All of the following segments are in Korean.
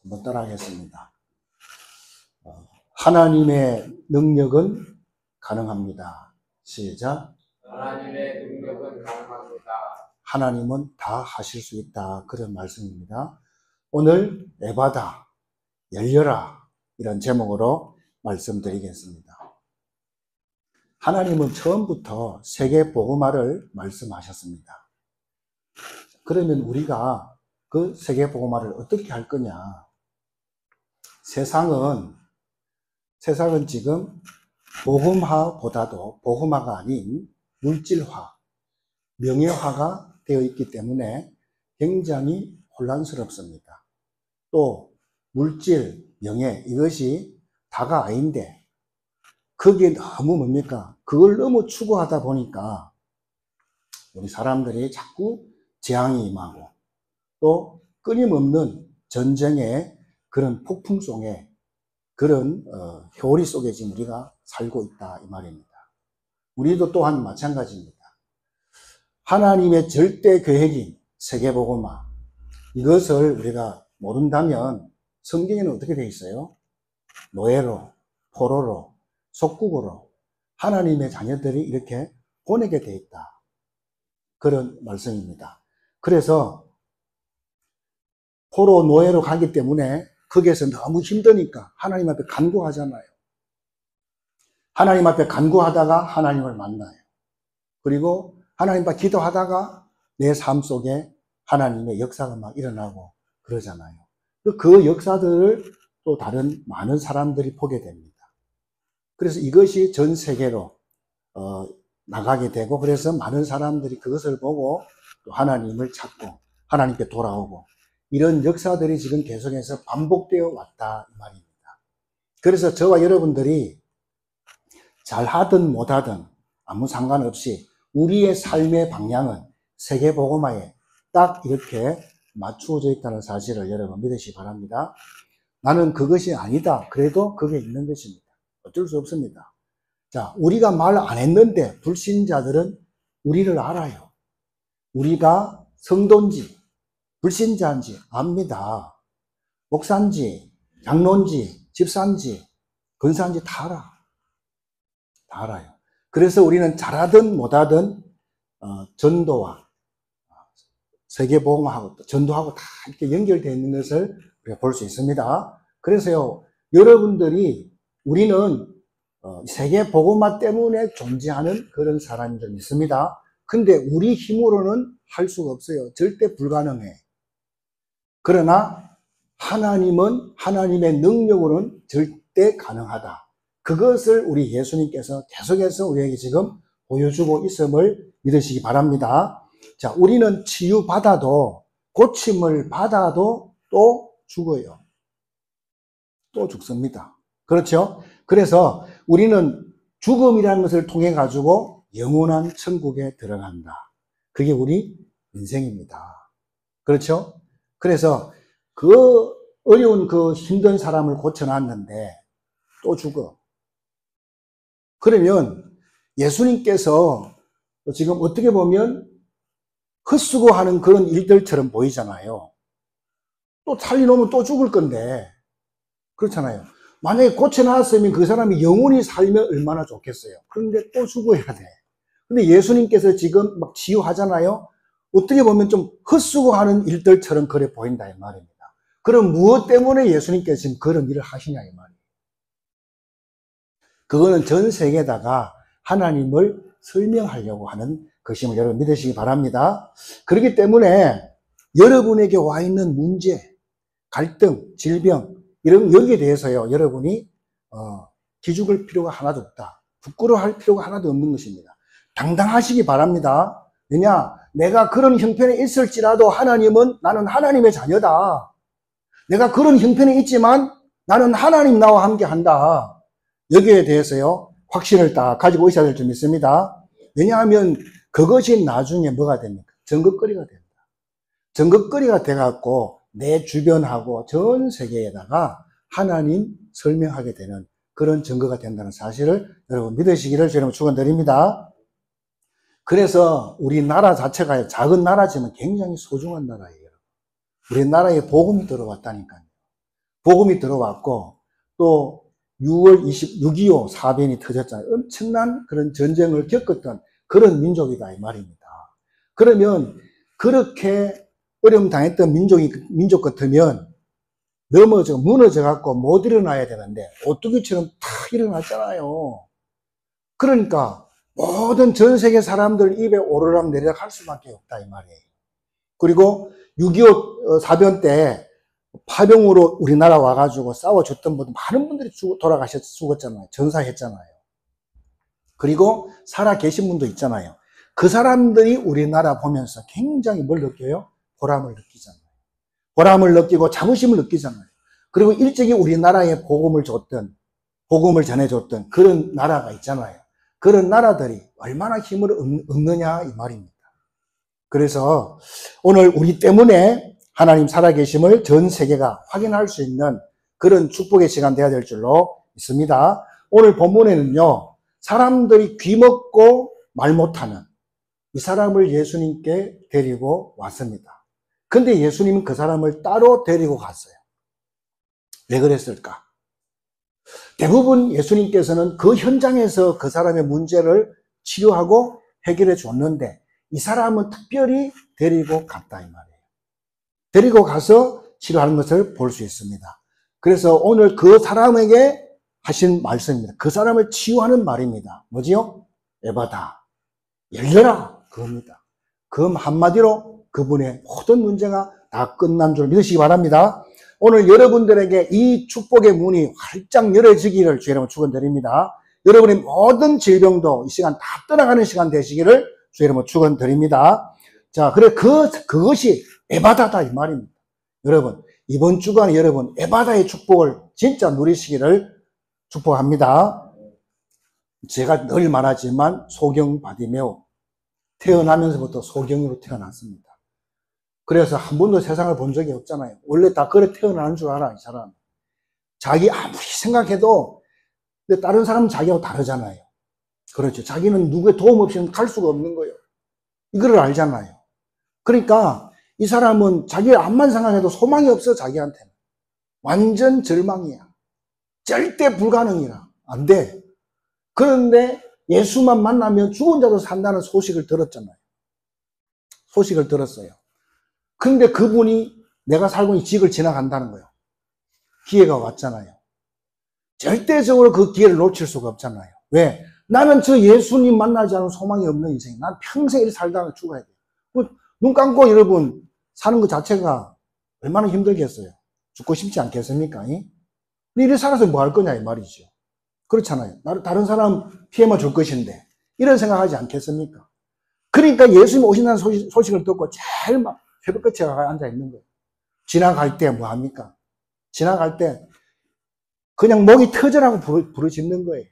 한번 따라하겠습니다. 하나님의 능력은 가능합니다. 시작. 하나님의 능력은 가능합니다. 하나님은 다 하실 수 있다. 그런 말씀입니다. 오늘 에바다, 열려라 이런 제목으로 말씀드리겠습니다. 하나님은 처음부터 세계 복음화를 말씀하셨습니다. 그러면 우리가 그 세계 복음화를 어떻게 할 거냐? 세상은 지금 복음화보다도 복음화가 아닌 물질화, 명예화가 되어 있기 때문에 굉장히 혼란스럽습니다. 또 물질, 명예 이것이 다가 아닌데 그게 너무 뭡니까? 그걸 너무 추구하다 보니까 우리 사람들이 자꾸 재앙이 임하고 또 끊임없는 전쟁의 그런 폭풍 속에 그런 효리 속에 지금 우리가 살고 있다 이 말입니다. 우리도 또한 마찬가지입니다. 하나님의 절대 계획인 세계복음화 이것을 우리가 모른다면 성경에는 어떻게 되어 있어요? 노예로, 포로로, 속국으로 하나님의 자녀들이 이렇게 보내게 되어 있다. 그런 말씀입니다. 그래서 포로 노예로 가기 때문에 거기에서 너무 힘드니까 하나님 앞에 간구하잖아요. 하나님 앞에 간구하다가 하나님을 만나요. 그리고 하나님 앞에 기도하다가 내 삶 속에 하나님의 역사가 막 일어나고 그러잖아요. 그 역사들을 또 다른 많은 사람들이 보게 됩니다. 그래서 이것이 전 세계로 나가게 되고 그래서 많은 사람들이 그것을 보고 또 하나님을 찾고 하나님께 돌아오고 이런 역사들이 지금 계속해서 반복되어 왔다 이 말입니다. 그래서 저와 여러분들이 잘하든 못하든 아무 상관없이 우리의 삶의 방향은 세계복음화에 딱 이렇게 맞추어져 있다는 사실을 여러분 믿으시기 바랍니다. 나는 그것이 아니다. 그래도 그게 있는 것입니다. 어쩔 수 없습니다. 자, 우리가 말 안 했는데 불신자들은 우리를 알아요. 우리가 성도인지 불신자인지 압니다. 목사인지 장로인지 집사인지 권사인지 다 알아. 다 알아요. 그래서 우리는 잘하든 못하든 전도와 세계복음하고 전도하고 다 이렇게 연결되어 있는 것을 우리가 볼 수 있습니다. 그래서요, 여러분들이 우리는 세계복음화 때문에 존재하는 그런 사람인 줄 믿습니다. 근데 우리 힘으로는 할 수가 없어요. 절대 불가능해. 그러나 하나님은 하나님의 능력으로는 절대 가능하다. 그것을 우리 예수님께서 계속해서 우리에게 지금 보여주고 있음을 믿으시기 바랍니다. 자, 우리는 치유받아도 고침을 받아도 또 죽어요. 또 죽습니다. 그렇죠? 그래서 우리는 죽음이라는 것을 통해 가지고 영원한 천국에 들어간다. 그게 우리 인생입니다. 그렇죠? 그래서 그 어려운 그 힘든 사람을 고쳐놨는데 또 죽어. 그러면 예수님께서 지금 어떻게 보면 헛수고하는 그런 일들처럼 보이잖아요. 또 살려놓으면 또 죽을 건데 그렇잖아요. 만약에 고쳐놨으면 그 사람이 영원히 살면 얼마나 좋겠어요. 그런데 또 죽어야 돼. 근데 예수님께서 지금 막 치유하잖아요. 어떻게 보면 좀 헛수고하는 일들처럼 그래 보인다 이 말입니다. 그럼 무엇 때문에 예수님께서 지금 그런 일을 하시냐 이 말이에요. 그거는 전 세계에다가 하나님을 설명하려고 하는 것임을 여러분 믿으시기 바랍니다. 그렇기 때문에 여러분에게 와 있는 문제, 갈등, 질병 이런 여기에 대해서요 여러분이 기죽을 필요가 하나도 없다. 부끄러워할 필요가 하나도 없는 것입니다. 당당하시기 바랍니다. 왜냐? 내가 그런 형편에 있을지라도 하나님은 나는 하나님의 자녀다. 내가 그런 형편에 있지만 나는 하나님 나와 함께 한다. 여기에 대해서요 확신을 딱 가지고 있어야 될 줄 믿습니다. 왜냐하면 그것이 나중에 뭐가 됩니까? 증거거리가 됩니다. 증거거리가 돼갖고 내 주변하고 전 세계에다가 하나님 설명하게 되는 그런 증거가 된다는 사실을 여러분 믿으시기를 저는 축원드립니다. 그래서 우리나라 자체가 작은 나라지만 굉장히 소중한 나라예요. 우리나라에 복음이 들어왔다니까요. 복음이 들어왔고 또 6.25 사변이 터졌잖아요. 엄청난 그런 전쟁을 겪었던 그런 민족이다 이 말입니다. 그러면 그렇게 어려움 당했던 민족 같으면 무너져 갖고 못 일어나야 되는데 오뚜기처럼 탁 일어났잖아요. 그러니까 모든 전 세계 사람들 입에 오르락 내리락 할 수밖에 없다 이 말이에요. 그리고 6.25 사변 때 파병으로 우리나라 와가지고 싸워줬던 분들 많은 분들이 죽었잖아요. 전사했잖아요. 그리고 살아 계신 분도 있잖아요. 그 사람들이 우리나라 보면서 굉장히 뭘 느껴요? 보람을 느끼잖아요. 보람을 느끼고 자부심을 느끼잖아요. 그리고 일찍이 우리나라에 복음을 전해줬던 그런 나라가 있잖아요. 그런 나라들이 얼마나 힘을 얻느냐 이 말입니다. 그래서 오늘 우리 때문에 하나님 살아계심을 전 세계가 확인할 수 있는 그런 축복의 시간 되어야 될 줄로 믿습니다. 오늘 본문에는요, 사람들이 귀먹고 말 못하는 이 사람을 예수님께 데리고 왔습니다. 근데 예수님은 그 사람을 따로 데리고 갔어요. 왜 그랬을까? 대부분 예수님께서는 그 현장에서 그 사람의 문제를 치료하고 해결해 줬는데 이 사람은 특별히 데리고 갔다 이 말이에요. 데리고 가서 치료하는 것을 볼 수 있습니다. 그래서 오늘 그 사람에게 하신 말씀입니다. 그 사람을 치유하는 말입니다. 뭐지요? 에바다. 열려라. 그겁니다. 그 한마디로 그분의 모든 문제가 다 끝난 줄 믿으시기 바랍니다. 오늘 여러분들에게 이 축복의 문이 활짝 열어지기를 주의 이름으로 축원드립니다. 여러분의 모든 질병도 이 시간 다 떠나가는 시간 되시기를 주의 이름으로 축원드립니다. 자, 그래 그것이 에바다다 이 말입니다. 여러분 이번 주간에 여러분 에바다의 축복을 진짜 누리시기를 축복합니다. 제가 늘 말하지만 소경 바디메오 태어나면서부터 소경으로 태어났습니다. 그래서 한 번도 세상을 본 적이 없잖아요. 원래 다 그래 태어나는 줄 알아 이 사람. 자기 아무리 생각해도 근데 다른 사람은 자기하고 다르잖아요. 그렇죠. 자기는 누구의 도움 없이는 갈 수가 없는 거예요. 이걸 알잖아요. 그러니까 이 사람은 자기 암만 생각해도 소망이 없어 자기한테는. 완전 절망이야. 절대 불가능이라. 안 돼. 그런데 예수만 만나면 죽은 자도 산다는 소식을 들었잖아요. 소식을 들었어요. 근데 그분이 내가 살고 있는 지역을 지나간다는 거예요. 기회가 왔잖아요. 절대적으로 그 기회를 놓칠 수가 없잖아요. 왜? 나는 저 예수님 만나지 않은 소망이 없는 인생. 난 평생 이렇게 살다가 죽어야 돼요. 눈 감고 여러분 사는 것 자체가 얼마나 힘들겠어요. 죽고 싶지 않겠습니까? 이래 살아서 뭐 할 거냐 이 말이죠. 그렇잖아요. 다른 사람 피해만 줄 것인데 이런 생각하지 않겠습니까? 그러니까 예수님 오신다는 소식을 듣고 제일 막 새벽끝에 앉아 있는 거예요. 지나갈 때 뭐 합니까? 지나갈 때 그냥 목이 터져라고 부르짖는 거예요.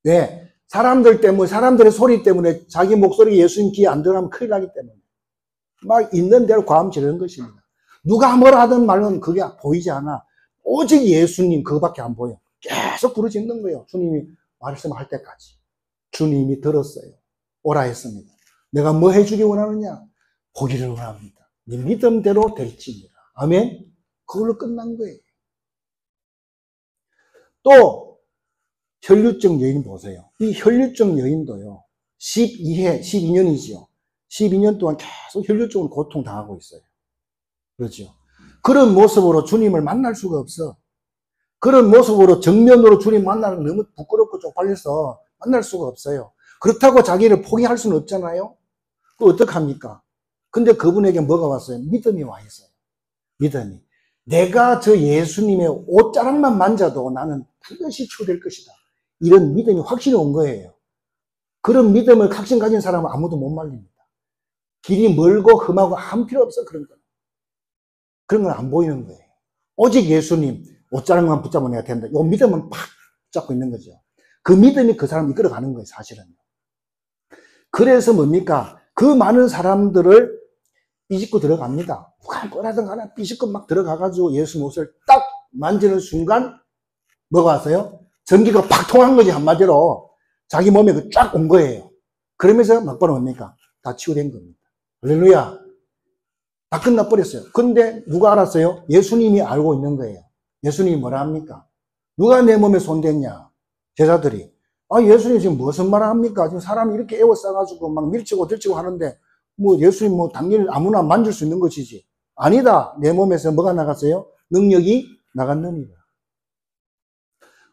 왜? 사람들의 소리 때문에 자기 목소리 예수님 귀에 안 들어가면 큰일 나기 때문에 막 있는 대로 과음 지르는 것입니다. 누가 뭐라 하든 말은 그게 보이지 않아. 오직 예수님 그거밖에 안 보여. 계속 부르짖는 거예요. 주님이 말씀할 때까지. 주님이 들었어요. 오라 했습니다. 내가 뭐 해주기 원하느냐? 보기를 원합니다. 네 믿음대로 될지니라. 아멘. 그걸로 끝난 거예요. 또 혈류증 여인 보세요. 이 혈류증 여인도요. 12년이지요. 12년 동안 계속 혈류증으로 고통당하고 있어요. 그렇죠. 그런 모습으로 주님을 만날 수가 없어. 그런 모습으로 정면으로 주님 만나는 너무 부끄럽고 쪽팔려서 만날 수가 없어요. 그렇다고 자기를 포기할 수는 없잖아요. 그거 어떡합니까? 근데 그분에게 뭐가 왔어요? 믿음이 와 있어요. 믿음이. 내가 저 예수님의 옷자락만 만져도 나는 반드시 치유될 것이다. 이런 믿음이 확신이 온 거예요. 그런 믿음을 확신 가진 사람은 아무도 못 말립니다. 길이 멀고 험하고 아무 필요 없어 그런 건. 그런 건 안 보이는 거예요. 오직 예수님 옷자락만 붙잡으면 내가 된다. 이 믿음은 팍 붙잡고 있는 거죠. 그 믿음이 그 사람을 이끌어가는 거예요, 사실은. 그래서 뭡니까? 그 많은 사람들을 삐집고 들어갑니다. 누가 뭐라든 간에 삐집고 막 들어가가지고 예수 옷을 딱 만지는 순간 뭐가 왔어요? 전기가 팍 통한 거지, 한마디로. 자기 몸에 쫙 온 거예요. 그러면서 막바로 뭡니까? 다 치유된 겁니다. 할렐루야. 다 끝나버렸어요. 근데 누가 알았어요? 예수님이 알고 있는 거예요. 예수님이 뭐라 합니까? 누가 내 몸에 손댔냐? 제자들이. 아, 예수님 지금 무슨 말을 합니까? 지금 사람이 이렇게 에워싸가지고 막 밀치고 들치고 하는데, 뭐 예수님 뭐 당연히 아무나 만질 수 있는 것이지. 아니다. 내 몸에서 뭐가 나갔어요? 능력이 나갔느니라.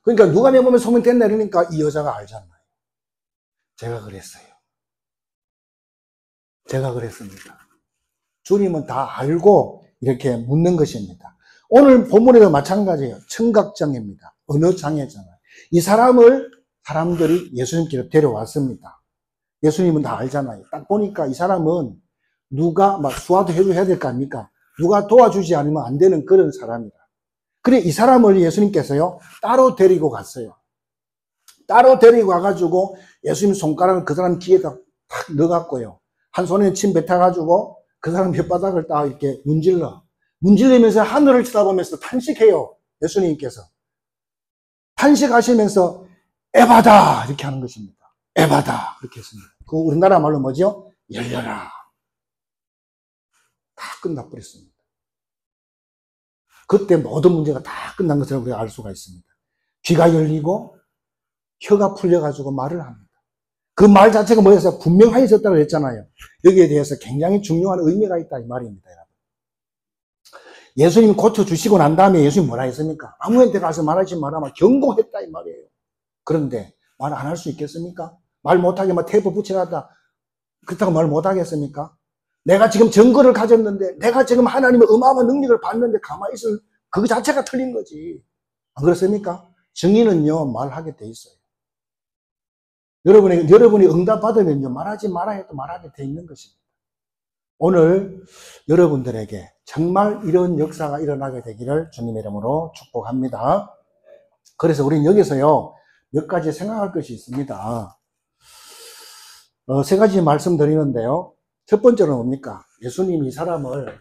그러니까 누가 내 몸에 손을 댔나 이러니까 이 여자가 알잖아요. 제가 그랬어요. 제가 그랬습니다. 주님은 다 알고 이렇게 묻는 것입니다. 오늘 본문에도 마찬가지예요. 청각장애입니다. 언어장애잖아요. 이 사람을 사람들이 예수님께로 데려왔습니다. 예수님은 다 알잖아요. 딱 보니까 이 사람은 누가 막 수화도 해줘야 될 거 아닙니까? 누가 도와주지 않으면 안 되는 그런 사람이다. 그래, 이 사람을 예수님께서요, 따로 데리고 갔어요. 따로 데리고 가가지고 예수님 손가락을 그 사람 귀에다 탁 넣어갖고요. 한 손에 침 뱉어가지고 그 사람 혓바닥을 딱 이렇게 문질리면서 하늘을 쳐다보면서 탄식해요. 예수님께서. 탄식하시면서 에바다! 이렇게 하는 것입니다. 에바다! 이렇게 했습니다. 그 우리나라 말로 뭐죠? 열려라. 다 끝나버렸습니다. 그때 모든 문제가 다 끝난 것을 우리가 알 수가 있습니다. 귀가 열리고 혀가 풀려가지고 말을 합니다. 그 말 자체가 뭐였어요? 분명하여졌다고 했잖아요. 여기에 대해서 굉장히 중요한 의미가 있다 이 말입니다. 여러분. 예수님이 고쳐주시고 난 다음에 예수님이 뭐라 했습니까? 아무한테 가서 말하지 마라 경고했다 이 말이에요. 그런데 말 안 할 수 있겠습니까? 말 못하게 막 테이프 붙여놨다. 그렇다고 말 못하겠습니까? 내가 지금 증거를 가졌는데 내가 지금 하나님의 어마어마한 능력을 받는데 가만히 있을 그 자체가 틀린 거지. 안 그렇습니까? 증인은요 말하게 돼 있어요. 여러분이 응답받으면요 말하지 마라 해도 말하게 돼 있는 것입니다. 오늘 여러분들에게 정말 이런 역사가 일어나게 되기를 주님의 이름으로 축복합니다. 그래서 우리는 여기서요 몇 가지 생각할 것이 있습니다. 세 가지 말씀드리는데요. 첫 번째는 뭡니까? 예수님이 이 사람을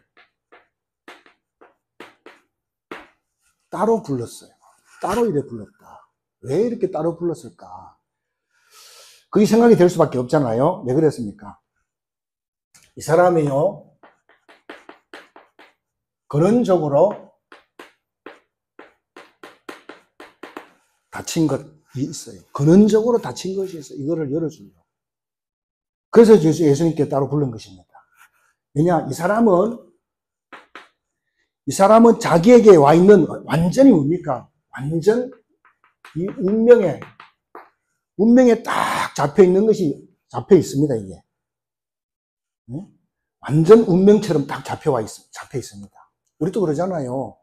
따로 불렀어요. 따로 이래 불렀다. 왜 이렇게 따로 불렀을까? 그게 생각이 될 수밖에 없잖아요. 왜 그랬습니까? 이 사람이요, 근원적으로 다친 것이 있어요. 근원적으로 다친 것이 있어요. 이거를 열어주려고. 그래서 예수님께 따로 부른 것입니다. 왜냐, 이 사람은 자기에게 와 있는 완전히 뭡니까? 완전 이 운명에 딱 잡혀 있는 것이 잡혀 있습니다, 이게. 완전 운명처럼 딱 잡혀 있습니다. 우리도 그러잖아요.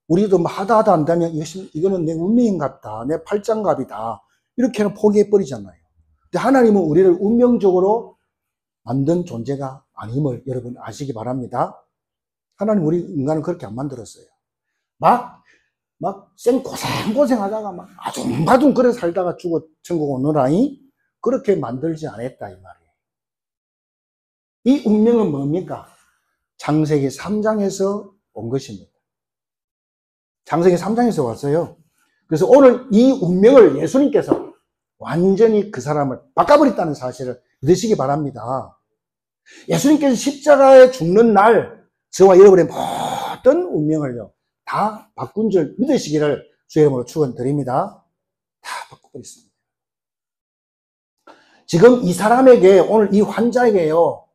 우리도 뭐 하다 한다면 이거는 내 운명인 같다. 내 팔짱갑이다. 이렇게는 포기해버리잖아요. 근데 하나님은 우리를 운명적으로 만든 존재가 아님을 여러분 아시기 바랍니다. 하나님 우리 인간을 그렇게 안 만들었어요. 막 고생 하다가 막 아둥바둥 그래 살다가 죽어 천국 오너라이 그렇게 만들지 않았다 이 말이에요. 이 운명은 뭡니까? 창세기 3장에서 온 것입니다. 창세기 3장에서 왔어요. 그래서 오늘 이 운명을 예수님께서 완전히 그 사람을 바꿔버렸다는 사실을 믿으시기 바랍니다. 예수님께서 십자가에 죽는 날 저와 여러분의 모든 운명을요 다 바꾼 줄 믿으시기를 주의 이름으로 축원드립니다. 다 바꿔버렸습니다. 지금 이 사람에게 오늘 이 환자에게요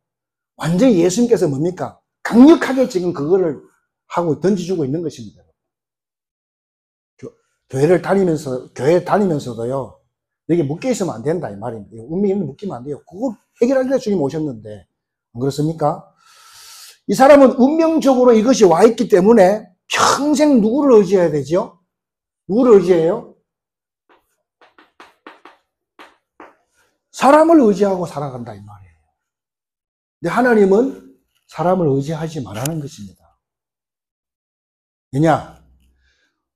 완전히 예수님께서 뭡니까? 강력하게 지금 그거를 하고 던져주고 있는 것입니다. 교회 다니면서도요 여기 묶여있으면 안 된다 이 말입니다. 운명이 묶이면 안 돼요. 그거 해결하기가 주님 오셨는데 안 그렇습니까? 이 사람은 운명적으로 이것이 와 있기 때문에 평생 누구를 의지해야 되죠? 누구를 의지해요? 사람을 의지하고 살아간다 이 말이에요. 근데 하나님은 사람을 의지하지 말라는 것입니다. 왜냐?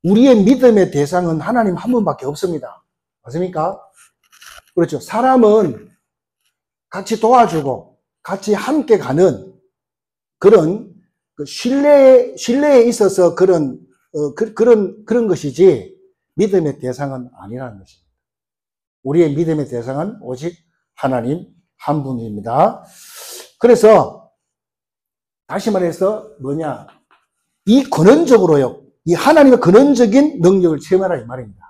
우리의 믿음의 대상은 하나님 한 분밖에 없습니다. 맞습니까? 그렇죠. 사람은 같이 도와주고 같이 함께 가는 그런 신뢰에 있어서 그런 것이지 믿음의 대상은 아니라는 것입니다. 우리의 믿음의 대상은 오직 하나님 한 분입니다. 그래서 다시 말해서 뭐냐? 이 근원적으로요. 이 하나님의 근원적인 능력을 체험하라 이 말입니다.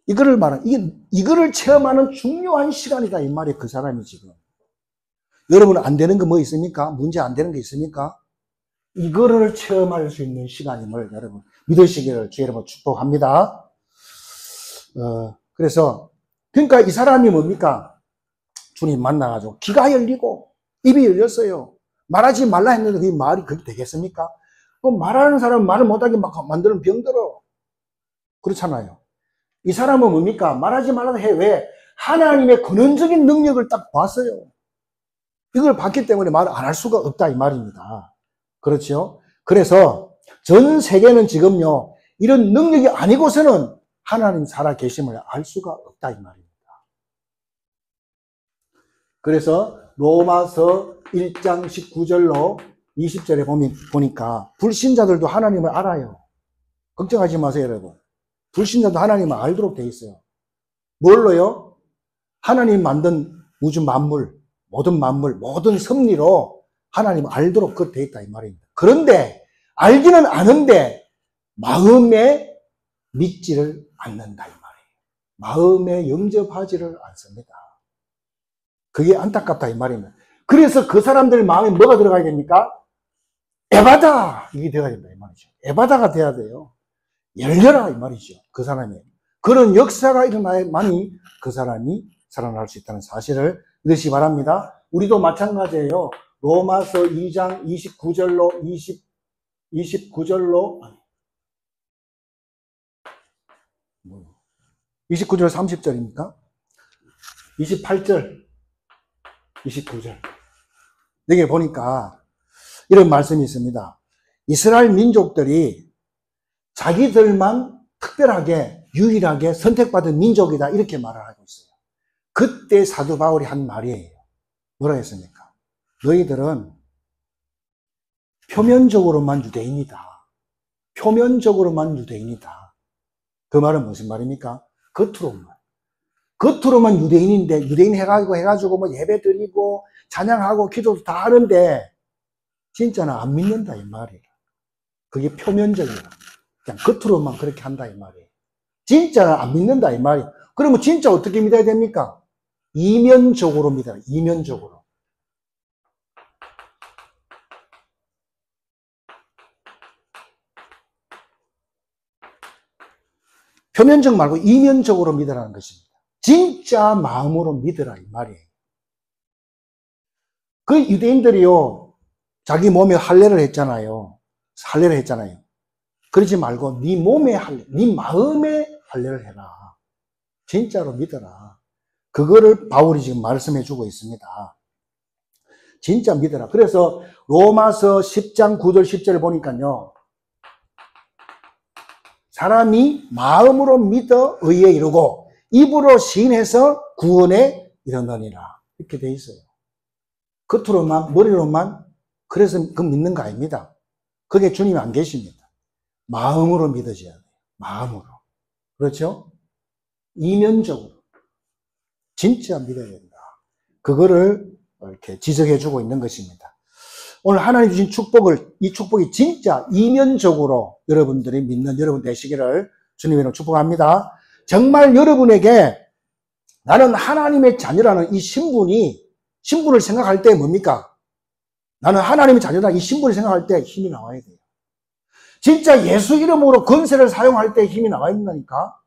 이거를 말하는, 이거를 체험하는 중요한 시간이다 이 말이에요. 그 사람이 지금. 여러분은 안 되는 거 뭐 있습니까? 문제 안 되는 게 있습니까? 이거를 체험할 수 있는 시간임을 여러분 믿으시기를 주의 이름으로 축복합니다. 그래서 그러니까 이 사람이 뭡니까? 주님 만나가지고 귀가 열리고 입이 열렸어요. 말하지 말라 했는데 그 말이 그게 되겠습니까? 그 말하는 사람은 말을 못하게 막 만드는 병들어. 그렇잖아요. 이 사람은 뭡니까? 말하지 말라 해. 왜? 하나님의 근원적인 능력을 딱 봤어요. 이걸 봤기 때문에 말을 안 할 수가 없다 이 말입니다. 그렇죠? 그래서 전 세계는 지금요 이런 능력이 아니고서는 하나님 살아계심을 알 수가 없다 이 말입니다. 그래서 로마서 1장 19절로 20절에 보니까 불신자들도 하나님을 알아요. 걱정하지 마세요 여러분. 불신자도 하나님을 알도록 돼 있어요. 뭘로요? 하나님 만든 우주 만물, 모든 만물, 모든 섭리로 하나님을 알도록 그 돼 있다 이 말입니다. 그런데 알기는 아는데 마음에 믿지를 않는다 이 말이에요. 마음에 영접하지를 않습니다. 그게 안타깝다 이 말입니다. 그래서 그 사람들 마음에 뭐가 들어가야 됩니까? 에바다 이게 되어야 된다 이 말이죠. 에바다가 돼야 돼요. 열려라 이 말이죠. 그 사람이 그런 역사가 일어나야만이 그 사람이 살아날 수 있다는 사실을 믿으시기 바랍니다. 우리도 마찬가지예요. 로마서 2장 29절로 29절로 29절 30절입니까? 28절 29절 여기 보니까 이런 말씀이 있습니다. 이스라엘 민족들이 자기들만 특별하게 유일하게 선택받은 민족이다 이렇게 말을 하고 있어요. 그때 사도 바울이 한 말이에요. 뭐라 했습니까? 너희들은 표면적으로만 유대인이다. 표면적으로만 유대인이다. 그 말은 무슨 말입니까? 겉으로만 유대인인데 유대인 해가지고 뭐 예배 드리고 찬양하고 기도도 다 하는데 진짜는 안 믿는다 이 말이에요. 그게 표면적이에요. 그냥 겉으로만 그렇게 한다 이 말이에요. 진짜는 안 믿는다 이 말이에요. 그러면 진짜 어떻게 믿어야 됩니까? 이면적으로 믿어라. 이면적으로. 표면적 말고 이면적으로 믿으라는 것입니다. 진짜 마음으로 믿으라 이 말이에요. 그 유대인들이요 자기 몸에 할례를 했잖아요. 그러지 말고 네 몸에 할례, 네 마음에 할례를 해라. 진짜로 믿어라. 그거를 바울이 지금 말씀해 주고 있습니다. 진짜 믿어라. 그래서 로마서 10장 9절 10절을 보니까요. 사람이 마음으로 믿어 의에 이르고 입으로 시인해서 구원에 이르느니라. 이렇게 돼 있어요. 겉으로만 머리로만 그래서 그 믿는 거 아닙니다. 그게 주님이 안 계십니다. 마음으로 믿어져야 돼요. 마음으로. 그렇죠? 이면적으로. 진짜 믿어야 된다. 그거를 이렇게 지적해 주고 있는 것입니다. 오늘 하나님 주신 축복을, 이 축복이 진짜 이면적으로 여러분들이 믿는 여러분 되시기를 주님으로 축복합니다. 정말 여러분에게 나는 하나님의 자녀라는 이 신분을 생각할 때 뭡니까? 나는 하나님의 자녀다 이 신분을 생각할 때 힘이 나와야 돼요. 진짜 예수 이름으로 권세를 사용할 때 힘이 나와야 된다니까.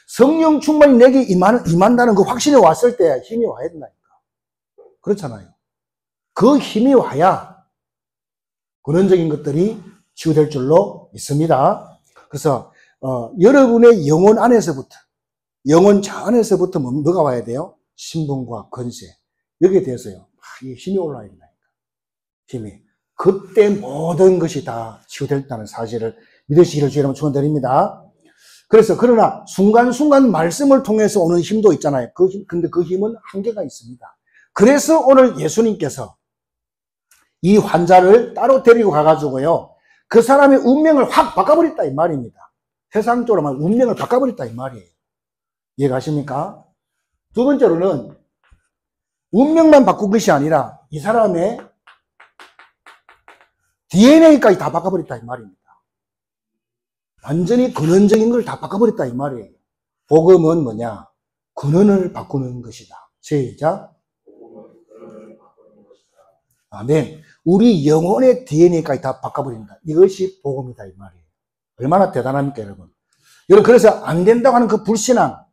성령 충만이 내게 임한다는 그 확신이 왔을 때 힘이 와야 된다니까. 그렇잖아요. 그 힘이 와야 근원적인 것들이 치유될 줄로 믿습니다. 그래서 여러분의 영혼 안에서부터 영혼 자 안에서부터 뭐가 와야 돼요? 신분과 권세. 여기에 대해서요. 힘이 올라야 된다니까. 힘이. 그때 모든 것이 다 치유됐다는 사실을 믿으시기를 주님으로 축원드립니다. 그래서 그러나 순간순간 말씀을 통해서 오는 힘도 있잖아요. 근데 그 힘은 한계가 있습니다. 그래서 오늘 예수님께서 이 환자를 따로 데리고 가가지고요. 그 사람의 운명을 확 바꿔버렸다 이 말입니다. 세상적으로만 운명을 바꿔버렸다 이 말이에요. 이해가십니까? 두 번째로는 운명만 바꾼 것이 아니라 이 사람의 DNA까지 다 바꿔버렸다 이 말입니다. 완전히 근원적인 걸 다 바꿔버렸다 이 말이에요. 복음은 뭐냐? 근원을 바꾸는 것이다. 시작. 아멘. 우리 영혼의 DNA까지 다 바꿔버린다. 이것이 복음이다 이 말이에요. 얼마나 대단합니까 여러분. 여러분 그래서 안 된다고 하는 그 불신앙,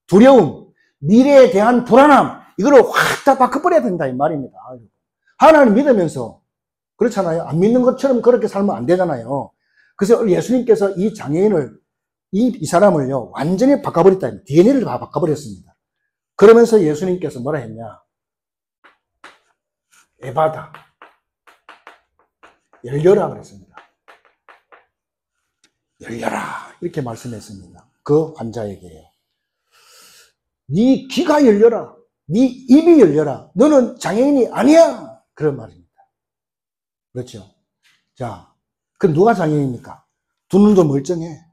두려움, 미래에 대한 불안함 이거를 확 다 바꿔버려야 된다 이 말입니다. 하나님 믿으면서 그렇잖아요. 안 믿는 것처럼 그렇게 살면 안 되잖아요. 그래서 예수님께서 이 장애인을 이 사람을요 완전히 바꿔버렸다. DNA를 다 바꿔버렸습니다. 그러면서 예수님께서 뭐라 했냐? 에바다 열려라 그랬습니다. 열려라 이렇게 말씀했습니다. 그 환자에게요. 네 귀가 열려라. 네 입이 열려라. 너는 장애인이 아니야. 그런 말입니다. 그렇죠? 자, 그럼 누가 장애인입니까? 두 눈도 멀쩡해.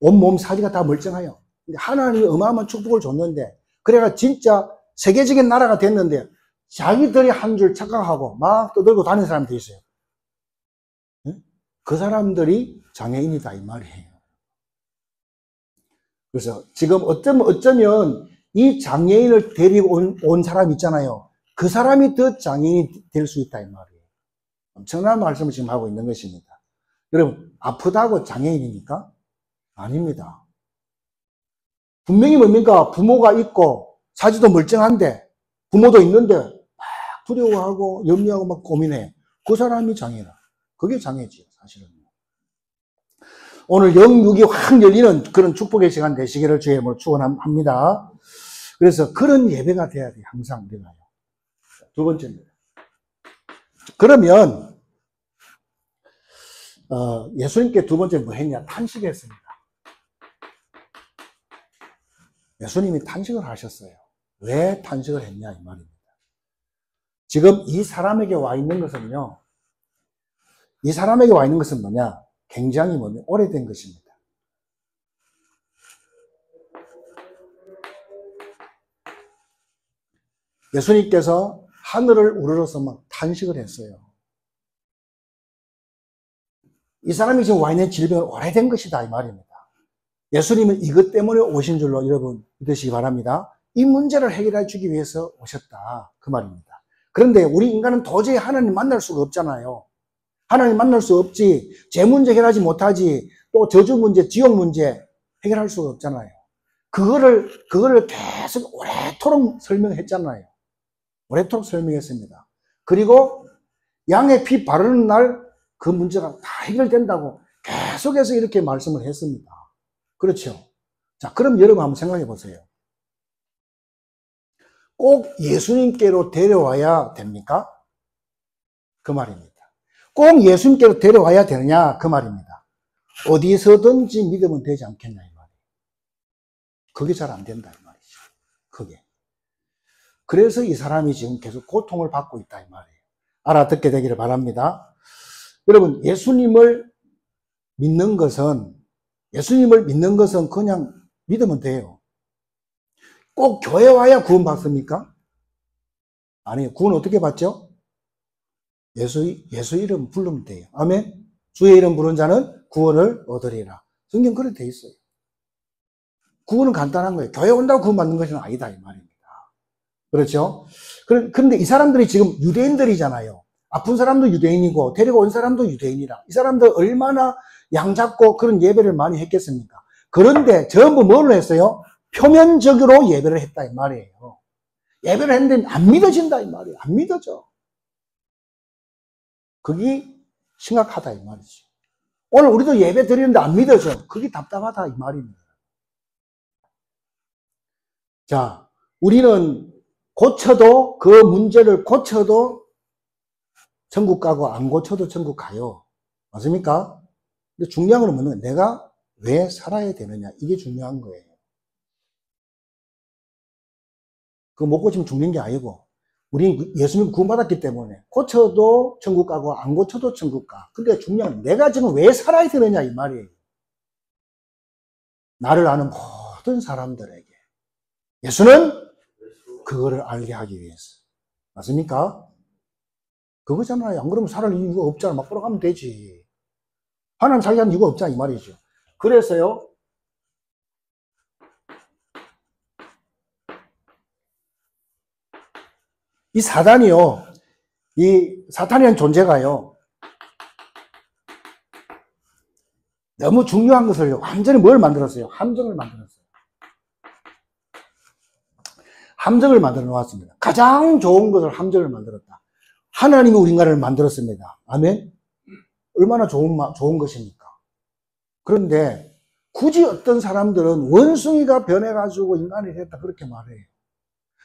온몸 사지가 다 멀쩡해요. 하나님이 어마어마한 축복을 줬는데 그래가 진짜 세계적인 나라가 됐는데 자기들이 한 줄 착각하고 막 떠들고 다니는 사람들이 있어요. 그 사람들이 장애인이다 이 말이에요. 그래서 지금 어쩌면 이 장애인을 데리고 온 사람 있잖아요. 그 사람이 더 장애인이 될 수 있다 이 말이에요. 엄청난 말씀을 지금 하고 있는 것입니다. 여러분 아프다고 장애인입니까? 아닙니다. 분명히 뭡니까? 부모가 있고 사지도 멀쩡한데 부모도 있는데 막 두려워하고 염려하고 막 고민해. 그 사람이 장애라. 그게 장애지 사실은. 오늘 영육이 확 열리는 그런 축복의 시간 되시기를 주의 이름으로 축원합니다. 그래서 그런 예배가 돼야 돼요. 항상 우리가요. 두 번째입니다. 그러면 예수님께 두 번째 뭐 했냐? 탄식했습니다. 예수님이 탄식을 하셨어요. 왜 탄식을 했냐 이 말입니다. 지금 이 사람에게 와 있는 것은요. 이 사람에게 와 있는 것은 뭐냐? 굉장히 오래된 것입니다. 예수님께서 하늘을 우러러서 막 탄식을 했어요. 이 사람이 지금 와 있는 질병은 오래된 것이다 이 말입니다. 예수님은 이것 때문에 오신 줄로 여러분 믿으시기 바랍니다. 이 문제를 해결해 주기 위해서 오셨다 그 말입니다. 그런데 우리 인간은 도저히 하나님 만날 수가 없잖아요. 하나님 만날 수 없지, 제 문제 해결하지 못하지, 또 저주 문제, 지옥 문제 해결할 수가 없잖아요. 그거를 계속 오래도록 설명했잖아요. 오래도록 설명했습니다. 그리고 양의 피 바르는 날 그 문제가 다 해결된다고 계속해서 이렇게 말씀을 했습니다. 그렇죠? 자, 그럼 여러분 한번 생각해 보세요. 꼭 예수님께로 데려와야 됩니까? 그 말입니다. 꼭 예수님께로 데려와야 되느냐? 그 말입니다. 어디서든지 믿으면 되지 않겠냐? 이 말이에요. 그게 잘 안 된다. 이 말이죠. 그게. 그래서 이 사람이 지금 계속 고통을 받고 있다. 이 말이에요. 알아듣게 되기를 바랍니다. 여러분, 예수님을 믿는 것은 그냥 믿으면 돼요. 꼭 교회 와야 구원 받습니까? 아니요. 구원 어떻게 받죠? 예수 이름 부르면 돼요. 아멘. 주의 이름 부른 자는 구원을 얻으리라. 성경 그렇게 돼 있어요. 구원은 간단한 거예요. 교회 온다고 구원 받는 것은 아니다 이 말입니다. 그렇죠? 그런데 이 사람들이 지금 유대인들이잖아요. 아픈 사람도 유대인이고 데리고 온 사람도 유대인이라. 이 사람들 얼마나 양잡고 그런 예배를 많이 했겠습니까? 그런데 전부 뭘 했어요? 표면적으로 예배를 했다 이 말이에요. 예배를 했는데 안 믿어진다 이 말이에요. 안 믿어져. 그게 심각하다 이 말이죠. 오늘 우리도 예배 드리는데 안 믿어져. 그게 답답하다 이 말입니다. 자, 우리는 고쳐도 그 문제를 고쳐도 천국 가고 안 고쳐도 천국 가요. 맞습니까? 근데 중요한 건 뭐냐면 내가 왜 살아야 되느냐. 이게 중요한 거예요. 그거 못 고치면 죽는 게 아니고 우리 예수님 구원받았기 때문에 고쳐도 천국 가고 안 고쳐도 천국 가. 그러니까 중요한 건 내가 지금 왜 살아야 되느냐 이 말이에요. 나를 아는 모든 사람들에게. 예수는 그거를 알게 하기 위해서. 맞습니까? 그거잖아요. 안 그러면 살을 이유가 없잖아. 막 걸어가면 되지. 하나님 살게 이유가 없잖아. 이 말이죠. 그래서요, 이 사단이요, 이 사탄이라는 존재가요, 너무 중요한 것을 완전히 뭘 만들었어요? 함정을 만들었어요. 함정을 만들어 놓았습니다. 가장 좋은 것을 함정을 만들었다. 하나님이 우리 인간을 만들었습니다. 아멘? 얼마나 좋은 것입니까? 그런데 굳이 어떤 사람들은 원숭이가 변해가지고 인간이 됐다 그렇게 말해요.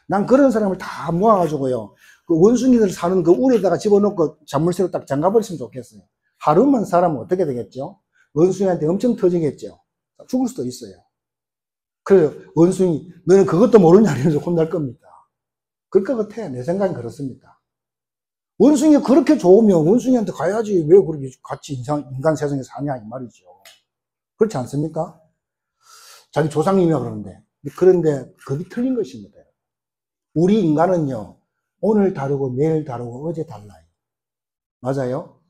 난 그런 사람을 다 모아가지고요, 그 원숭이들 사는 그 울에다가 집어넣고 잔물쇠로 딱 잠가버렸으면 좋겠어요. 하루만 살아면 어떻게 되겠죠? 원숭이한테 엄청 터지겠죠. 죽을 수도 있어요. 그래서 원숭이, 너는 그것도 모르냐 이러면서 혼날 겁니다. 그럴 것 같아. 내 생각은 그렇습니다. 원숭이가 그렇게 좋으면 원숭이한테 가야지 왜 그렇게 같이 인간 세상에 사냐 이 말이죠. 그렇지 않습니까? 자기 조상님이라 그러는데. 그런데 그게 틀린 것입니다. 우리 인간은요, 오늘 다르고 내일 다르고 어제 달라요. 맞아요?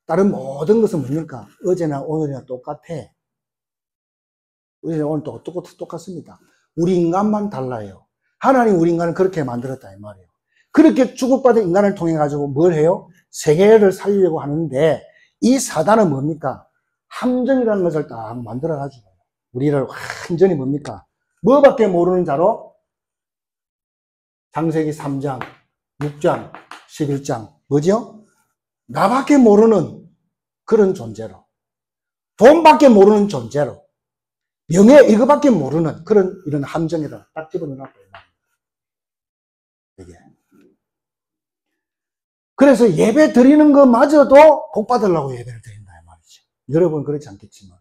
다른 모든 것은 뭡니까? 어제나 오늘이나 똑같아. 어제나 오늘 똑같습니다. 우리 인간만 달라요. 하나님 우리 인간을 그렇게 만들었다 이 말이에요. 그렇게 주고받은 인간을 통해 가지고 뭘 해요? 세계를 살리려고 하는데, 이 사단은 뭡니까? 함정이라는 것을 딱 만들어 가지고 우리를 완전히 뭡니까? 뭐밖에 모르는 자로 창세기 3장, 6장, 11장 뭐죠? 나밖에 모르는 그런 존재로, 돈밖에 모르는 존재로, 명예 이거밖에 모르는 그런 이런 함정에다 딱 집어넣었다. 이게. 그래서 예배 드리는 것마저도 복 받으려고 예배를 드린다 이 말이죠. 여러분 그렇지 않겠지만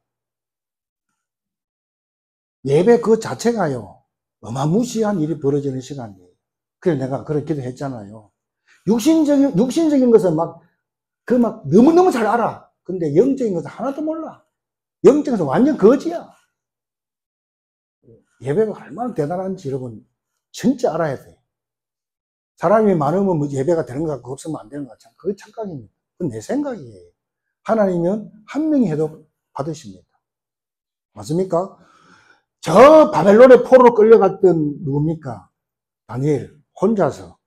예배 그 자체가요, 어마무시한 일이 벌어지는 시간이에요. 그래서 내가 그렇게 기도했잖아요. 육신적인 것은 너무너무 잘 알아. 근데 영적인 것은 하나도 몰라. 영적인 것은 완전 거지야. 예배가 얼마나 대단한지 여러분 진짜 알아야 돼. 사람이 많으면 뭐 예배가 되는 것 같고 없으면 안 되는 것 같잖아. 그게 착각입니다. 그건 내 생각이에요. 하나님은 한 명이 해도 받으십니다. 맞습니까? 저 바벨론의 포로로 끌려갔던 누굽니까? 다니엘 혼자서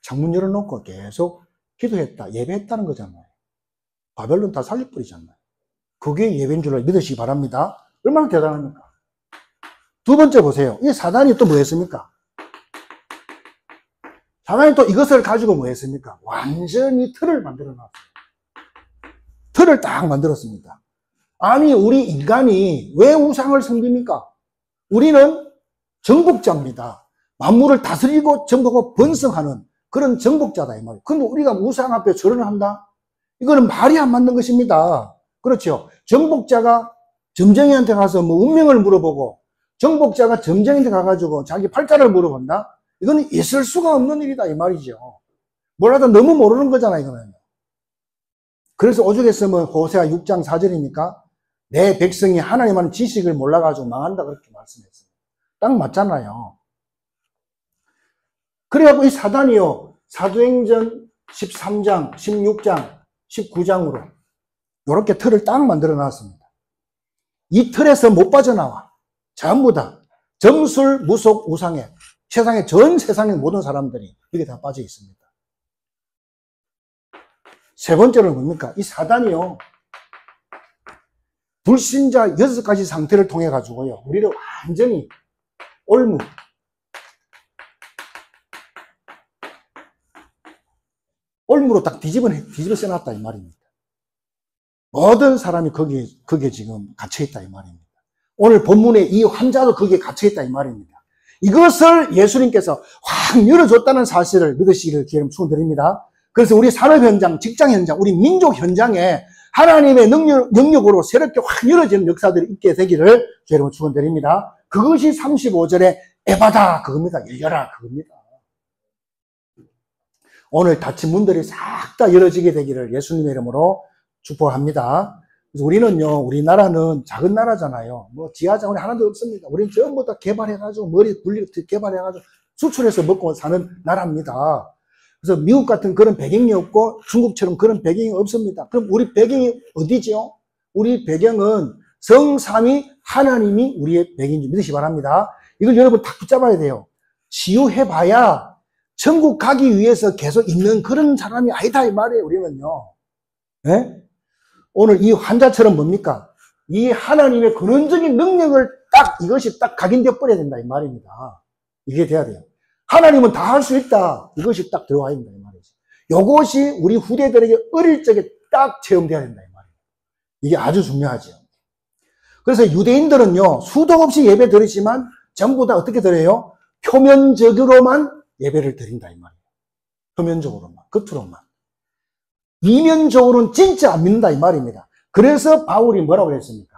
창문 열어놓고 계속 기도했다, 예배했다는 거잖아요. 바벨론 다 살려버리잖아요. 그게 예배인 줄 믿으시기 바랍니다. 얼마나 대단합니까? 두 번째 보세요. 이 사단이 또 뭐 했습니까? 사단이 또 이것을 가지고 뭐 했습니까? 완전히 틀을 만들어 놨어요. 틀을 딱 만들었습니다. 아니, 우리 인간이 왜 우상을 섬깁니까? 우리는 정복자입니다. 만물을 다스리고 정복하고 번성하는 그런 정복자다 이 말이에요. 근데 우리가 우상 앞에 절을 한다? 이거는 말이 안 맞는 것입니다. 그렇죠? 정복자가 점쟁이한테 가서 뭐 운명을 물어보고, 정복자가 점쟁이한테 가가지고 자기 팔자를 물어본다? 이거는 있을 수가 없는 일이다 이 말이죠. 뭐라도 너무 모르는 거잖아 이거는. 그래서 오죽 했으면 호세아 6장 4절이니까 내 백성이 하나님 하는 지식을 몰라가지고 망한다 그렇게 말씀했어요. 딱 맞잖아요. 그래갖고 이 사단이요, 사도행전 13장, 16장, 19장으로 이렇게 틀을 딱 만들어 놨습니다. 이 틀에서 못 빠져나와. 전부 다 점술, 무속, 우상에 전 세상의 모든 사람들이 여기 다 빠져 있습니다. 세 번째는 뭡니까? 이 사단이요, 불신자 6가지 상태를 통해 가지고요, 우리를 완전히 올무로 딱 뒤집어 써놨다 이 말입니다. 모든 사람이 거기에 지금 갇혀있다 이 말입니다. 오늘 본문의 이 환자도 거기에 갇혀있다 이 말입니다. 이것을 예수님께서 확 열어줬다는 사실을 믿으시기를 기회를 축원드립니다. 그래서 우리 산업 현장, 직장 현장, 우리 민족 현장에 하나님의 능력으로 새롭게 확 열어지는 역사들이 있게 되기를 기회를 축원드립니다. 그것이 35절에 에바다 그겁니다. 열려라 그겁니다. 오늘 닫힌 문들이 싹 다 열어지게 되기를 예수님의 이름으로 축복합니다. 그래서 우리는요, 우리나라는 작은 나라잖아요. 뭐 지하자원이 하나도 없습니다. 우리는 전부 다 개발해가지고 머리 굴리고 개발해가지고 수출해서 먹고 사는 나라입니다. 그래서 미국 같은 그런 배경이 없고 중국처럼 그런 배경이 없습니다. 그럼 우리 배경이 어디죠? 우리 배경은 성삼위 하나님이 우리의 배경인지 믿으시기 바랍니다. 이걸 여러분 딱 붙잡아야 돼요. 치유해봐야 천국 가기 위해서 계속 있는 그런 사람이 아니다 이 말이에요. 우리는요. 네? 오늘 이 환자처럼 뭡니까? 이 하나님의 근원적인 능력을 딱 이것이 딱 각인되어 버려야 된다 이 말입니다. 이게 돼야 돼요. 하나님은 다 할 수 있다. 이것이 딱 들어와야 된다 이 말이죠. 이것이 우리 후대들에게 어릴 적에 딱 체험돼야 된다 이 말이에요. 이게 아주 중요하죠. 그래서 유대인들은요, 수도 없이 예배 드리지만 전부 다 어떻게 드려요? 표면적으로만 예배를 드린다 이 말이에요. 표면적으로만, 겉으로만. 이면적으로는 진짜 안 믿는다 이 말입니다. 그래서 바울이 뭐라고 그랬습니까?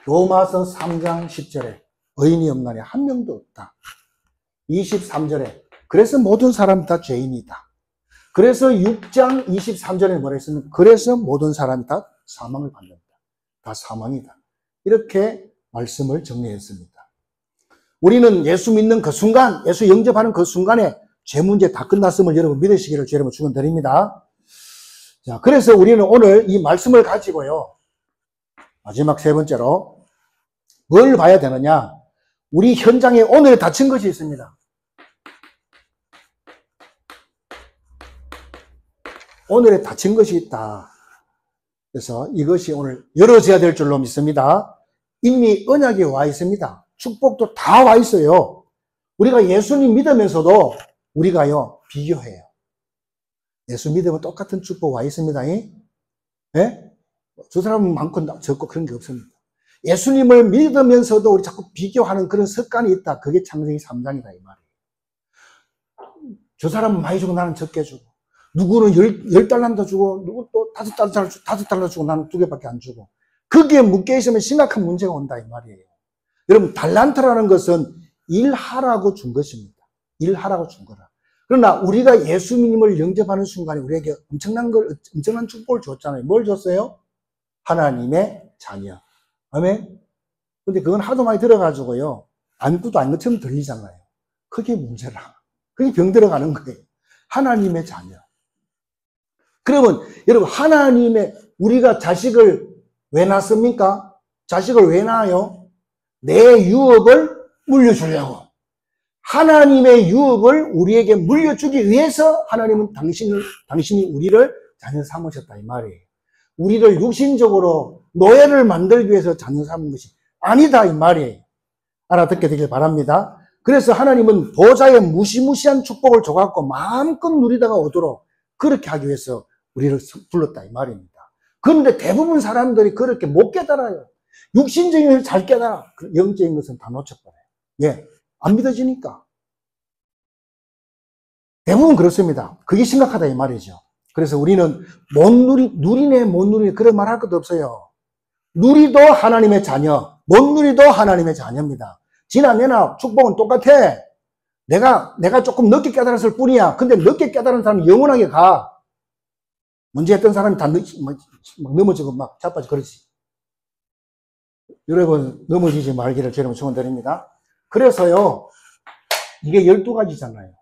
로마서 3장 10절에 의인이 없나니 한 명도 없다. 23절에 그래서 모든 사람이 다 죄인이다. 그래서 6장 23절에 뭐라 했습니까? 그래서 모든 사람이 다 사망을 받는다. 다 사망이다. 이렇게 말씀을 정리했습니다. 우리는 예수 믿는 그 순간, 예수 영접하는 그 순간에 죄 문제 다 끝났음을 여러분 믿으시기를 여러분 축원드립니다. 자, 그래서 우리는 오늘 이 말씀을 가지고요. 마지막 세 번째로 뭘 봐야 되느냐? 우리 현장에 오늘 닫힌 것이 있습니다. 오늘에 닫힌 것이 있다. 그래서 이것이 오늘 열어져야 될 줄로 믿습니다. 이미 언약이 와 있습니다. 축복도 다 와 있어요. 우리가 예수님 믿으면서도 우리가요, 비교해요. 예수 믿으면 똑같은 축복 와 있습니다. 예? 저 사람은 많고 적고 그런 게 없습니다. 예수님을 믿으면서도 우리 자꾸 비교하는 그런 습관이 있다. 그게 창세기 3장이다. 이 말이에요. 저 사람은 많이 주고 나는 적게 주고. 누구는 10달란트 주고, 누구 또 5달러 주고 나는 2개밖에 안 주고. 거기에 묶여있으면 심각한 문제가 온다. 이 말이에요. 여러분, 달란트라는 것은 일하라고 준 것입니다. 일하라고 준 거라. 그러나 우리가 예수님을 영접하는 순간에 우리에게 엄청난 축복을 줬잖아요. 뭘 줬어요? 하나님의 자녀. 아멘? 근데 그건 하도 많이 들어가지고요. 아무것도 아닌 것처럼 들리잖아요. 그게 문제라. 그게 병 들어가는 거예요. 하나님의 자녀. 그러면 여러분, 우리가 자식을 왜 낳습니까? 자식을 왜 낳아요? 내 유업을 물려주려고. 하나님의 유업을 우리에게 물려주기 위해서 하나님은 당신이 우리를 자녀 삼으셨다 이 말이에요. 우리를 육신적으로 노예를 만들기 위해서 자녀 삼은 것이 아니다 이 말이에요. 알아듣게 되길 바랍니다. 그래서 하나님은 보좌의 무시무시한 축복을 줘갖고 마음껏 누리다가 오도록 그렇게 하기 위해서 우리를 불렀다 이 말입니다. 그런데 대부분 사람들이 그렇게 못 깨달아요. 육신적인 것을 잘 깨달아. 영적인 것은 다 놓쳐버려요. 예, 안 믿어지니까. 대부분 그렇습니다. 그게 심각하다 이 말이죠. 그래서 우리는 누리네 못 누리네 그런 말 할 것도 없어요. 누리도 하나님의 자녀, 못 누리도 하나님의 자녀입니다. 지나내나 축복은 똑같아. 내가 조금 늦게 깨달았을 뿐이야. 근데 늦게 깨달은 사람은 영원하게 가. 문제 했던 사람이 다 넘어지고 막 자빠지고 그러지. 여러분, 넘어지지 말기를 여러분 축원드립니다. 그래서요, 이게 12가지잖아요.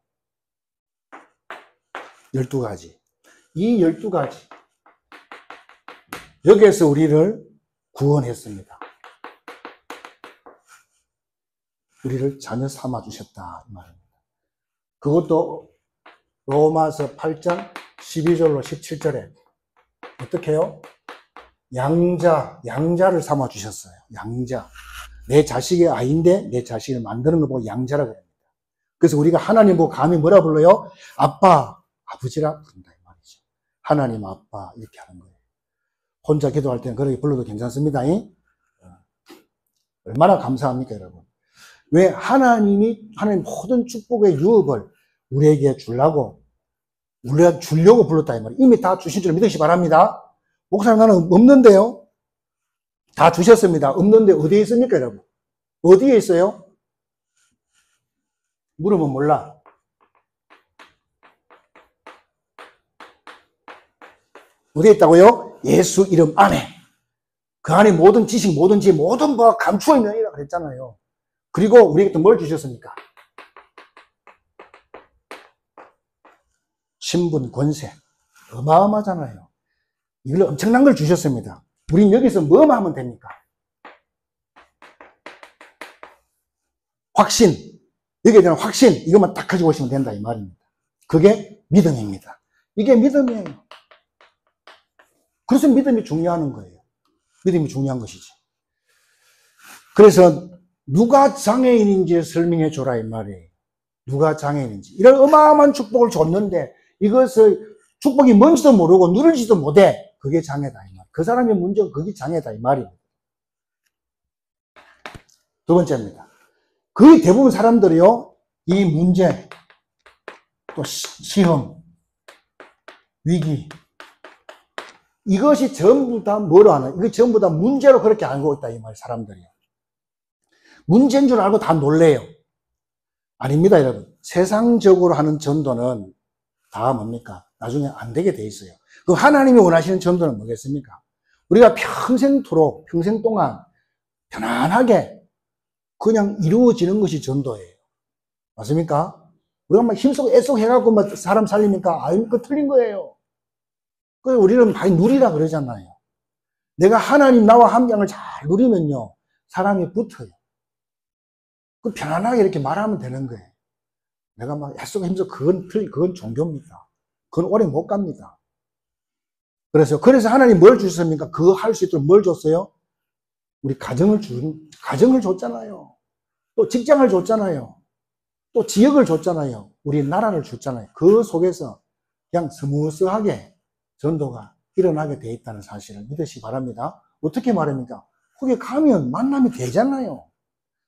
12가지. 이 12가지. 여기에서 우리를 구원했습니다. 우리를 자녀 삼아주셨다. 이 말입니다. 그것도 로마서 8장 12절로 17절에 어떻게 해요? 양자를 삼아주셨어요. 양자. 내 자식의 아이인데 내 자식을 만드는 거 보고 양자라고 합니다. 그래서 우리가 하나님 보고 감히 뭐라 불러요? 아빠, 아버지라 부른다 이 말이죠. 하나님 아빠 이렇게 하는 거예요. 혼자 기도할 때는 그렇게 불러도 괜찮습니다. 얼마나 감사합니까 여러분. 왜 하나님 모든 축복의 유업을 우리에게 주려고 불렀다 이 말이에요. 이미 다 주신 줄 믿으시기 바랍니다. 목사님 나는 없는데요. 다 주셨습니다. 없는데 어디에 있습니까 여러분? 어디에 있어요? 물으면 몰라. 어디에 있다고요? 예수 이름 안에. 그 안에 모든 지식, 모든 지혜, 모든 바가 감추어 있느니라 그랬잖아요. 그리고 우리에게 또 뭘 주셨습니까? 신분, 권세. 어마어마하잖아요. 이걸 엄청난 걸 주셨습니다. 우린 여기서 뭐만 하면 됩니까? 확신. 여기에 대한 확신. 이것만 딱 가지고 오시면 된다 이 말입니다. 그게 믿음입니다. 이게 믿음이에요. 그래서 믿음이 중요한 거예요. 믿음이 중요한 것이지. 그래서 누가 장애인인지 설명해 줘라 이 말이에요. 누가 장애인인지. 이런 어마어마한 축복을 줬는데 이것을 축복이 뭔지도 모르고 누릴지도 못해. 그게 장애다 이 말. 그 사람의 문제가 그게 장애다 이 말입니다. 두 번째입니다. 거의 대부분 사람들이요, 이 문제, 또 시험, 위기, 이것이 전부 다 뭐로 하나? 이거 전부 다 문제로 그렇게 알고 있다 이 말, 사람들이요. 문제인 줄 알고 다 놀래요. 아닙니다, 여러분. 세상적으로 하는 전도는 다 뭡니까? 나중에 안 되게 돼 있어요. 그 하나님이 원하시는 전도는 뭐겠습니까? 우리가 평생토록, 평생 동안 편안하게 그냥 이루어지는 것이 전도예요. 맞습니까? 우리가 막 힘쓰고 애쓰고 해갖고 막 사람 살리니까, 그 틀린 거예요. 그래서 우리는 많이 누리라 그러잖아요. 내가 하나님 나와 함께를 잘 누리면요, 사람이 붙어요. 그 편안하게 이렇게 말하면 되는 거예요. 내가 막 애쓰고 힘쓰고 그건 종교입니다. 그건 오래 못 갑니다. 그래서 하나님 뭘 주셨습니까? 그거 할 수 있도록 뭘 줬어요? 우리 가정을 줬잖아요. 또 직장을 줬잖아요. 또 지역을 줬잖아요. 우리 나라를 줬잖아요. 그 속에서 그냥 스무스하게 전도가 일어나게 돼 있다는 사실을 믿으시기 바랍니다. 어떻게 말합니까? 거기 가면 만남이 되잖아요.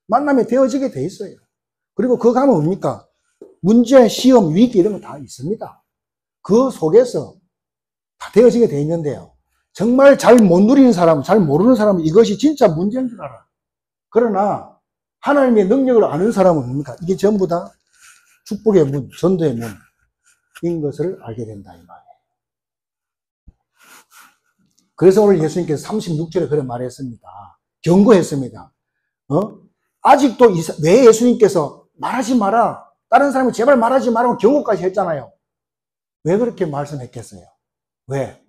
만남이 되어지게 돼 있어요. 그리고 그 가면 뭡니까? 문제, 시험, 위기 이런 거 다 있습니다. 그 속에서 다 되어지게 돼 있는데요. 정말 잘 못 누리는 사람, 잘 모르는 사람은 이것이 진짜 문제인 줄 알아. 그러나 하나님의 능력을 아는 사람은 뭡니까? 이게 전부 다 축복의 문, 전도의 문인 것을 알게 된다 이 말이에요. 그래서 오늘 예수님께서 36절에 그런 말을 했습니다. 경고했습니다. 아직도 왜 예수님께서 말하지 마라, 다른 사람이 제발 말하지 말라고 경고까지 했잖아요. 왜 그렇게 말씀했겠어요? 왜?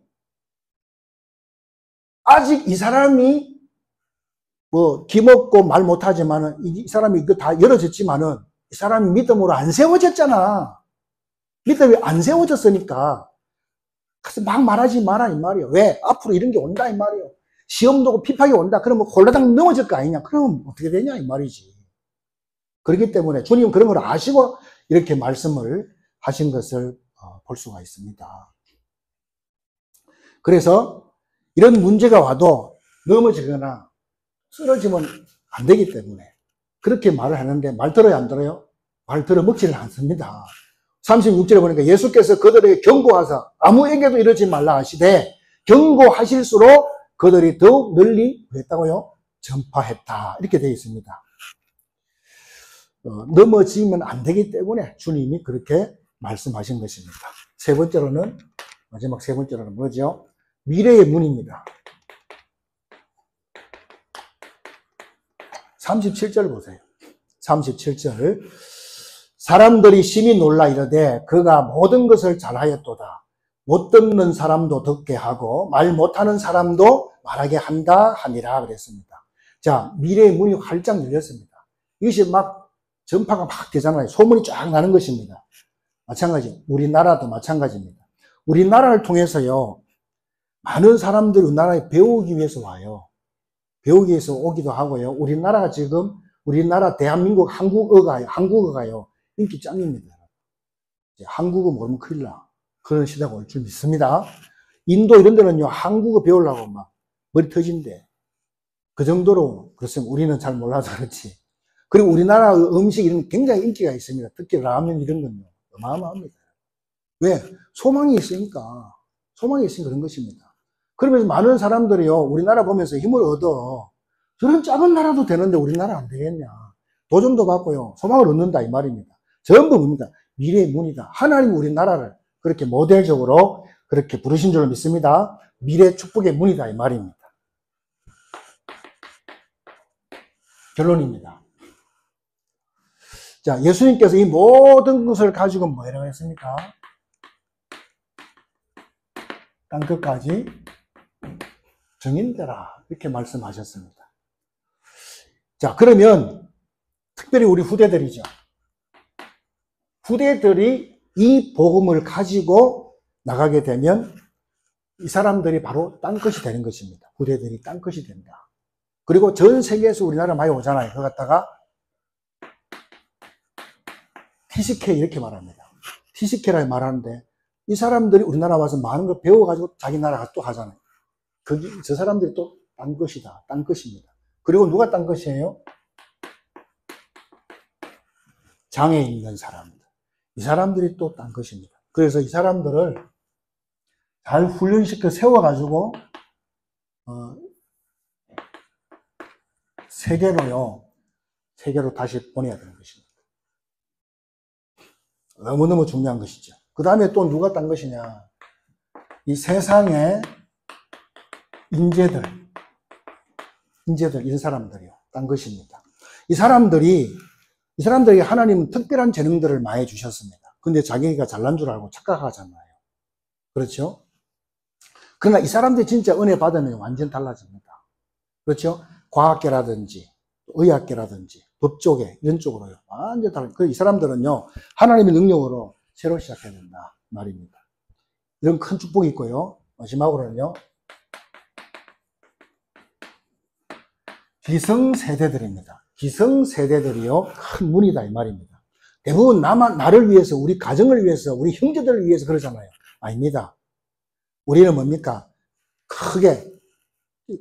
아직 이 사람이 기먹고 말 못하지만은 이 사람이 이거 다 열어졌지만은 이 사람이 믿음으로 안 세워졌잖아. 믿음이 안 세워졌으니까 그래서 막 말하지 마라 이 말이에요. 왜? 앞으로 이런 게 온다 이 말이에요. 시험도 오고 핍박이 온다. 그러면 홀라당 넘어질 거 아니냐? 그럼 어떻게 되냐 이 말이지. 그렇기 때문에 주님은 그런 걸 아시고 이렇게 말씀을 하신 것을 볼 수가 있습니다. 그래서 이런 문제가 와도 넘어지거나 쓰러지면 안 되기 때문에 그렇게 말을 하는데 말 들어요 안 들어요? 말 들어 먹지를 않습니다. 36절에 보니까 예수께서 그들에게 경고하사 아무에게도 이러지 말라 하시되 경고하실수록 그들이 더욱 널리 했다고요? 전파했다. 이렇게 되어 있습니다. 넘어지면 안 되기 때문에 주님이 그렇게 말씀하신 것입니다. 마지막 세 번째로는 뭐죠? 미래의 문입니다. 37절 보세요. 37절. 사람들이 심히 놀라 이르되 그가 모든 것을 잘하였도다. 못 듣는 사람도 듣게 하고 말 못하는 사람도 말하게 한다 하니라 그랬습니다. 자, 미래의 문이 활짝 열렸습니다. 이것이 막 전파가 막 되잖아요. 소문이 쫙 나는 것입니다. 마찬가지, 우리나라도 마찬가지입니다. 우리나라를 통해서요, 많은 사람들이 우리나라에 배우기 위해서 와요. 배우기 위해서 오기도 하고요. 우리나라가 지금, 우리나라 대한민국 한국어가요, 인기 짱입니다. 한국어 모르면 큰일 나. 그런 시대가 올 줄 믿습니다. 인도 이런 데는요, 한국어 배우려고 막 머리 터진대. 그 정도로, 그렇습니다. 우리는 잘 몰라서 그렇지. 그리고 우리나라 음식 이런 게 굉장히 인기가 있습니다. 특히 라면 이런 건요, 어마어마합니다. 왜? 소망이 있으니까 그런 것입니다. 그러면서 많은 사람들이요, 우리나라 보면서 힘을 얻어. 저런 작은 나라도 되는데 우리나라 안 되겠냐. 도전도 받고요, 소망을 얻는다 이 말입니다. 전부 뭡니까? 미래의 문이다. 하나님 우리나라를 그렇게 모델적으로 그렇게 부르신 줄로 믿습니다. 미래 축복의 문이다 이 말입니다. 결론입니다. 자, 예수님께서 이 모든 것을 가지고 뭐라고 했습니까? 땅끝까지 증인되라 이렇게 말씀하셨습니다. 자, 그러면 특별히 우리 후대들이죠. 후대들이 이 복음을 가지고 나가게 되면 이 사람들이 바로 땅끝이 되는 것입니다. 후대들이 땅끝이 된다. 그리고 전 세계에서 우리나라 많이 오잖아요. 그거 갖다가 TCK 이렇게 말합니다. TCK라고 말하는데 이 사람들이 우리나라 와서 많은 걸 배워가지고 자기 나라 또 하잖아요. 저 사람들이 또 땅끝이다. 땅끝입니다. 그리고 누가 땅끝이에요? 장애 있는 사람들. 이 사람들이 또 땅끝입니다. 그래서 이 사람들을 잘 훈련시켜 세워가지고 세계로 다시 보내야 되는 것입니다. 너무너무 중요한 것이죠. 그 다음에 또 누가 딴 것이냐. 이 세상의 인재들, 이런 사람들이요. 딴 것입니다. 이 사람들에게 하나님은 특별한 재능들을 많이 주셨습니다. 근데 자기가 잘난 줄 알고 착각하잖아요. 그렇죠? 그러나 이 사람들이 진짜 은혜 받으면 완전 달라집니다. 그렇죠? 과학계라든지, 의학계라든지, 법조계, 이런 쪽으로요. 완전 달라집니다. 이 사람들은요, 하나님의 능력으로 새로 시작해야 된다. 말입니다. 이런 큰 축복이 있고요. 마지막으로는요, 기성세대들입니다. 기성세대들이요, 큰 문이다. 이 말입니다. 대부분 나를 위해서, 우리 가정을 위해서, 우리 형제들을 위해서 그러잖아요. 아닙니다. 우리는 뭡니까? 크게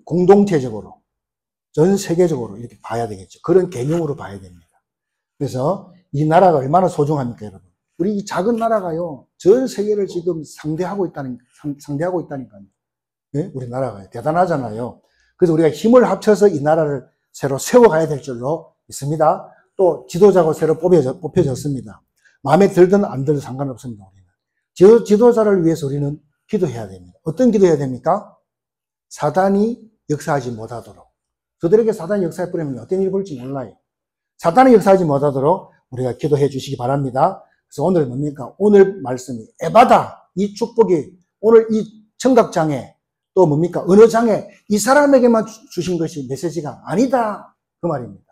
공동체적으로, 전 세계적으로 이렇게 봐야 되겠죠. 그런 개념으로 봐야 됩니다. 그래서 이 나라가 얼마나 소중합니까, 여러분? 우리 이 작은 나라가요, 전 세계를 지금 상대하고 있다니까요. 네? 우리 나라가 대단하잖아요. 그래서 우리가 힘을 합쳐서 이 나라를 새로 세워가야 될 줄로 믿습니다. 또 지도자가 새로 뽑혀졌습니다. 마음에 들든 안 들든 상관없습니다. 우리는 지도자를 위해서 우리는 기도해야 됩니다. 어떤 기도해야 됩니까? 사단이 역사하지 못하도록. 저들에게 사단이 역사해버리면 어떤 일이 볼지 몰라요. 사단이 역사하지 못하도록 우리가 기도해 주시기 바랍니다. 그래서 오늘 뭡니까? 오늘 말씀이 에바다, 이 축복이 오늘 이 청각장애 또 뭡니까? 언어장애 이 사람에게만 주신 것이 메시지가 아니다. 그 말입니다.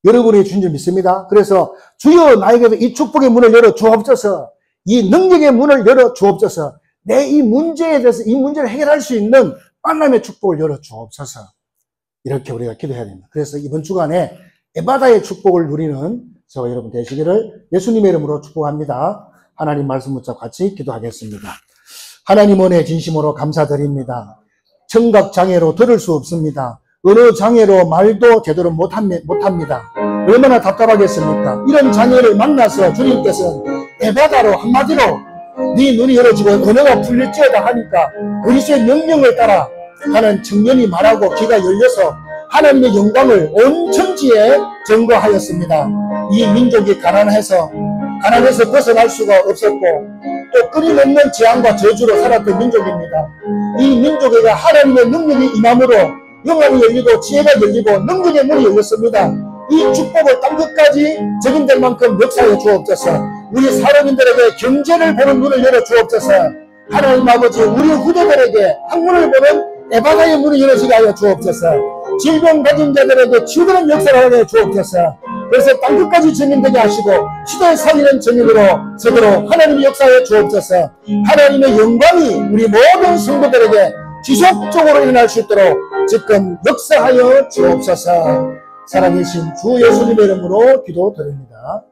여러분이 주신 줄 믿습니다. 그래서 주여 나에게도 이 축복의 문을 열어 주옵소서, 이 능력의 문을 열어 주옵소서, 내 이 문제에 대해서 이 문제를 해결할 수 있는 만남의 축복을 열어 주옵소서. 이렇게 우리가 기도해야 됩니다. 그래서 이번 주간에 에바다의 축복을 누리는 저와 여러분 되시기를 예수님의 이름으로 축복합니다. 하나님 말씀 붙잡고 같이 기도하겠습니다. 하나님 은혜 진심으로 감사드립니다. 청각장애로 들을 수 없습니다. 언어장애로 말도 제대로 못합니다. 얼마나 답답하겠습니까? 이런 장애를 만나서 주님께서는 에바다로 한마디로 네 눈이 열어지고 언어가 풀릴지어다 하니까 그리스도의 명령을 따라 하는 청년이 말하고 귀가 열려서 하나님의 영광을 온 천지에 증거하였습니다. 이 민족이 가난해서 벗어날 수가 없었고 또 끊임없는 재앙과 저주로 살았던 민족입니다. 이 민족에게 하나님의 능력이 임함으로 영광이 열리고 지혜가 열리고 능력의 문이 열렸습니다. 이 축복을 땅끝까지 적용될 만큼 역사해 주옵소서. 우리 사람인들에게 경제를 보는 눈을 열어 주옵소서. 하나님 아버지, 우리 후대들에게 학문을 보는 에바다의 문이 열어지게 하여 주옵소서. 질병 가진 자들에게 치유되는 역사를 하여 주옵소서. 그래서 땅끝까지 증인되게 하시고 시대에 살리는 증인으로 서도록 하나님의 역사에 주옵소서. 하나님의 영광이 우리 모든 성도들에게 지속적으로 일어날 수 있도록 지금 역사하여 주옵소서. 살아계신 주 예수님의 이름으로 기도드립니다.